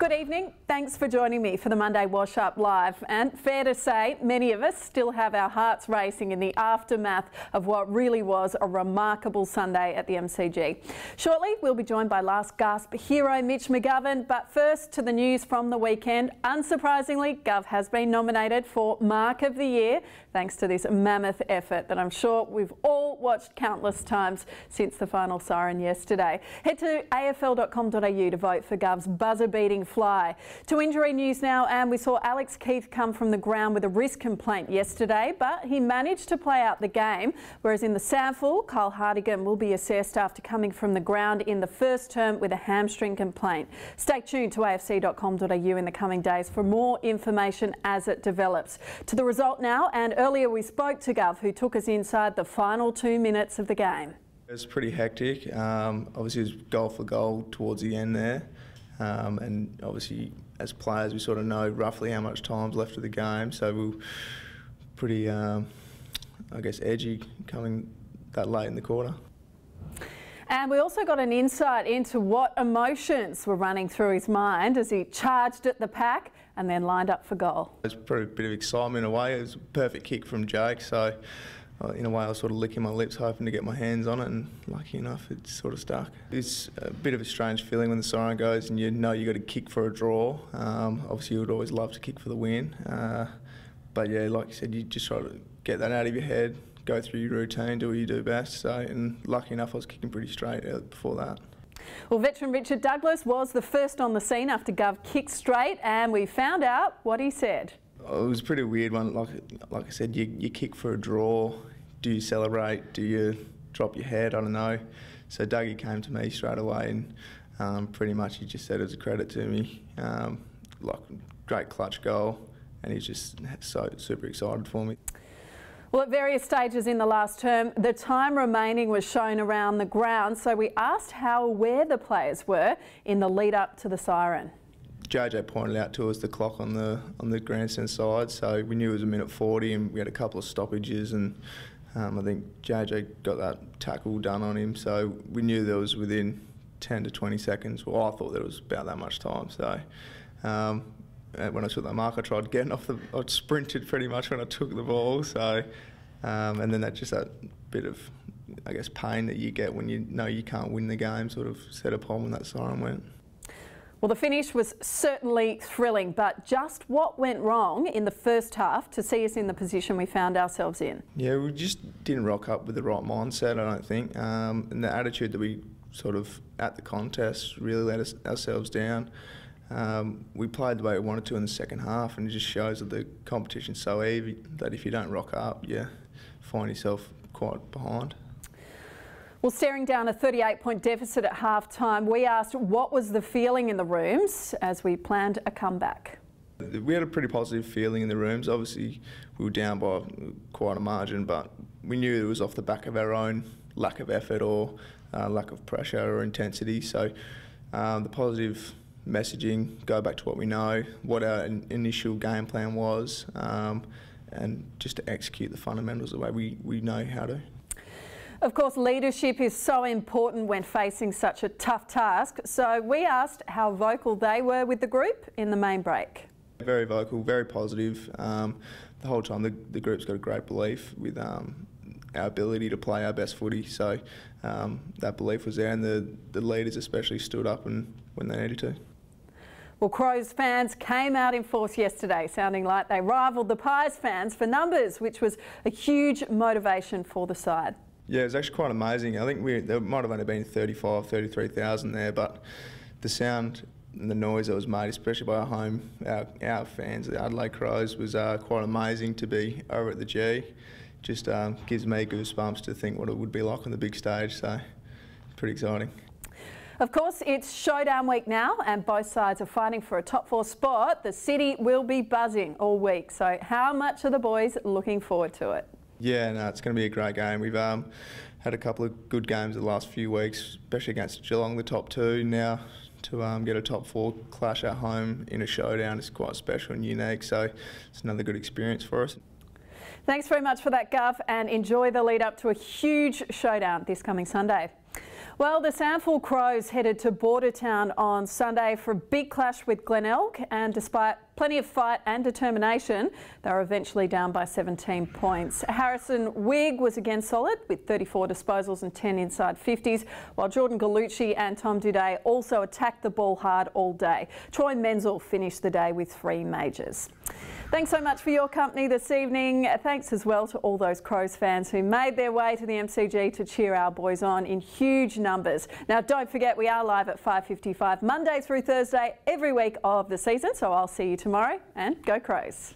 Good evening. Thanks for joining me for the Monday Wash Up Live. And fair to say, many of us still have our hearts racing in the aftermath of what really was a remarkable Sunday at the MCG. Shortly, we'll be joined by last gasp hero Mitch McGovern. But first to the news from the weekend. Unsurprisingly, Gov has been nominated for Mark of the Year, thanks to this mammoth effort that I'm sure we've all watched countless times since the final siren yesterday. Head to afl.com.au to vote for Gov's buzzer-beating fly. To injury news now, and we saw Alex Keith come from the ground with a wrist complaint yesterday, but he managed to play out the game, whereas in the SANFL, Kyle Hartigan will be assessed after coming from the ground in the first term with a hamstring complaint. Stay tuned to afc.com.au in the coming days for more information as it develops. To the result now, and earlier we spoke to Gov, who took us inside the final 2 minutes of the game. It was pretty hectic. Obviously it was goal for goal towards the end there. And obviously as players we sort of know roughly how much time's left of the game, so we were pretty, I guess, edgy coming that late in the quarter. And we also got an insight into what emotions were running through his mind as he charged at the pack and then lined up for goal. It was probably a bit of excitement in a way. It was a perfect kick from Jake, so in a way I was sort of licking my lips hoping to get my hands on it, and lucky enough it sort of stuck. It's a bit of a strange feeling when the siren goes and you know you got to kick for a draw. Obviously you would always love to kick for the win, but yeah, like you said, you just try to get that out of your head, go through your routine, do what you do best. So, and lucky enough I was kicking pretty straight before that. Well, veteran Richard Douglas was the first on the scene after Gov kicked straight, and we found out what he said. It was a pretty weird one. Like I said, you kick for a draw. Do you celebrate? Do you drop your head? I don't know. So Dougie came to me straight away, and pretty much he just said it was a credit to me. Like, great clutch goal, and he's just so super excited for me. Well, at various stages in the last term, the time remaining was shown around the ground, so we asked how aware the players were in the lead up to the siren. JJ pointed out to us the clock on the grandstand side, so we knew it was a minute 40, and we had a couple of stoppages, and I think JJ got that tackle done on him, so we knew there was within 10 to 20 seconds. Well, I thought there was about that much time, so when I took that mark, I tried getting off I sprinted pretty much when I took the ball, so and then that bit of, I guess, pain that you get when you know you can't win the game sort of set upon when that siren went. Well, the finish was certainly thrilling, but just what went wrong in the first half to see us in the position we found ourselves in? Yeah, we just didn't rock up with the right mindset, I don't think, and the attitude that we sort of at the contest really let ourselves down. We played the way we wanted to in the second half, and it just shows that the competition's so even that if you don't rock up, you find yourself quite behind. Well, staring down a 38-point deficit at half-time, we asked what was the feeling in the rooms as we planned a comeback. We had a pretty positive feeling in the rooms. Obviously, we were down by quite a margin, but we knew it was off the back of our own lack of effort or lack of pressure or intensity. So the positive messaging, go back to what we know, what our initial game plan was, and just to execute the fundamentals the way we know how to. Of course, leadership is so important when facing such a tough task, so we asked how vocal they were with the group in the main break. Very vocal, very positive. The whole time the group's got a great belief with our ability to play our best footy, so that belief was there, and the leaders especially stood up when they needed to. Well, Crows fans came out in force yesterday, sounding like they rivalled the Pies fans for numbers, which was a huge motivation for the side. Yeah, it was actually quite amazing. I think there might have only been 33,000 there, but the sound and the noise that was made, especially by our fans, the Adelaide Crows, was quite amazing to be over at the G. Just gives me goosebumps to think what it would be like on the big stage, so pretty exciting. Of course, it's showdown week now, and both sides are fighting for a top 4 spot. The city will be buzzing all week, so how much are the boys looking forward to it? Yeah, no, it's going to be a great game. We've had a couple of good games the last few weeks, especially against Geelong, the top 2. Now to get a top 4 clash at home in a showdown is quite special and unique, so it's another good experience for us. Thanks very much for that, Gov, and enjoy the lead up to a huge showdown this coming Sunday. Well, the Sandford Crows headed to Bordertown on Sunday for a big clash with Glenelg, and despite plenty of fight and determination, they were eventually down by 17 points. Harrison Wigg was again solid with 34 disposals and 10 inside 50s, while Jordan Gallucci and Tom Duday also attacked the ball hard all day. Troy Menzel finished the day with 3 majors. Thanks so much for your company this evening. Thanks as well to all those Crows fans who made their way to the MCG to cheer our boys on in huge numbers. Now, don't forget, we are live at 5:55 Monday through Thursday every week of the season, so I'll see you tomorrow, and go Crows.